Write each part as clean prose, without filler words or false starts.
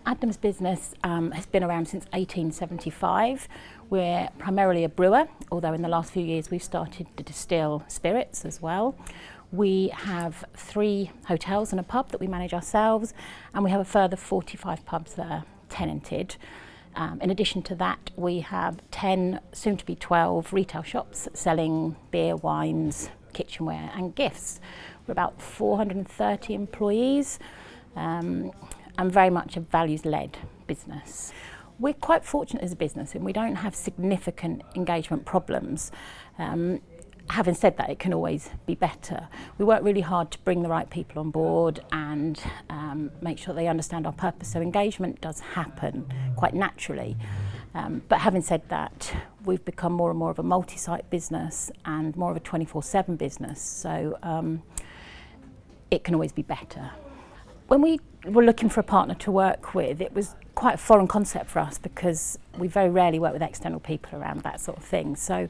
Adnams business has been around since 1875. We're primarily a brewer, although in the last few years we've started to distill spirits as well. We have 3 hotels and a pub that we manage ourselves, and we have a further 45 pubs that are tenanted. In addition to that, we have 10, soon to be 12, retail shops selling beer, wines, kitchenware and gifts. We're about 430 employees. And very much a values-led business. We're quite fortunate as a business and we don't have significant engagement problems. Having said that, it can always be better. We work really hard to bring the right people on board and make sure they understand our purpose, so engagement does happen quite naturally. But having said that, we've become more and more of a multi-site business and more of a 24/7 business, so it can always be better. When we were looking for a partner to work with, it was quite a foreign concept for us because we very rarely work with external people around that sort of thing. So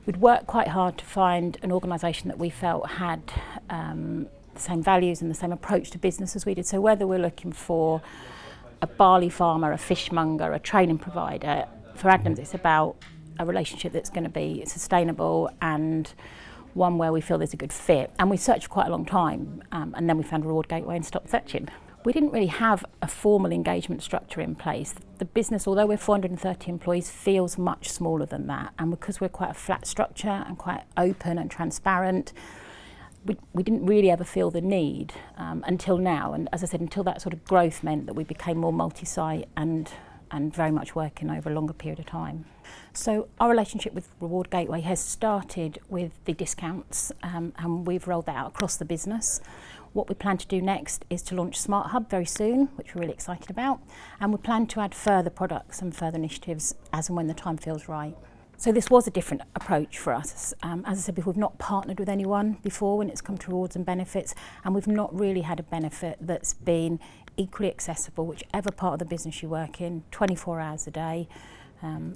we'd worked quite hard to find an organisation that we felt had the same values and the same approach to business as we did. So whether we're looking for a barley farmer, a fishmonger, a training provider, for Adnams it's about a relationship that's going to be sustainable and one where we feel there's a good fit. And we searched for quite a long time and then we found Reward Gateway and stopped searching. We didn't really have a formal engagement structure in place. The business, although we're 430 employees, feels much smaller than that. And because we're quite a flat structure and quite open and transparent, we didn't really ever feel the need until now. And as I said, until that sort of growth meant that we became more multi-site and very much working over a longer period of time. So our relationship with Reward Gateway has started with the discounts and we've rolled that out across the business. What we plan to do next is to launch Smart Hub very soon, which we're really excited about, and we plan to add further products and further initiatives as and when the time feels right. So this was a different approach for us. As I said before, we've not partnered with anyone before when it's come to rewards and benefits, and we've not really had a benefit that's been equally accessible, whichever part of the business you work in, 24 hours a day,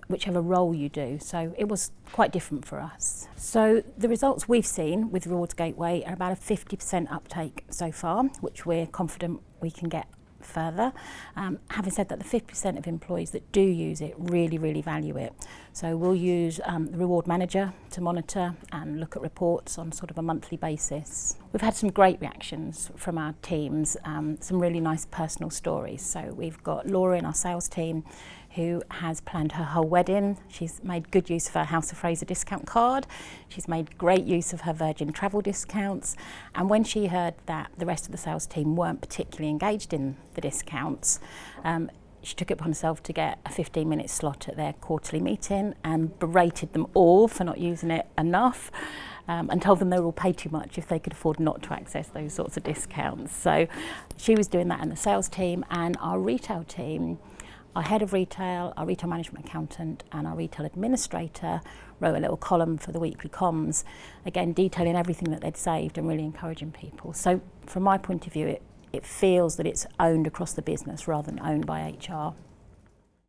whichever role you do. So it was quite different for us. So the results we've seen with Rewards Gateway are about a 50% uptake so far, which we're confident we can get further. Having said that, the 50% of employees that do use it really value it. So we'll use the Reward Manager to monitor and look at reports on sort of a monthly basis. We've had some great reactions from our teams, some really nice personal stories. So we've got Laura in our sales team who has planned her whole wedding. She's made good use of her House of Fraser discount card. She's made great use of her Virgin travel discounts. And when she heard that the rest of the sales team weren't particularly engaged in the discounts, she took it upon herself to get a 15-minute slot at their quarterly meeting and berated them all for not using it enough. And told them they were all paid too much if they could afford not to access those sorts of discounts. So she was doing that in the sales team, and our retail team, our head of retail, our retail management accountant and our retail administrator wrote a little column for the weekly comms, again detailing everything that they'd saved and really encouraging people. So from my point of view, it feels that it's owned across the business rather than owned by HR.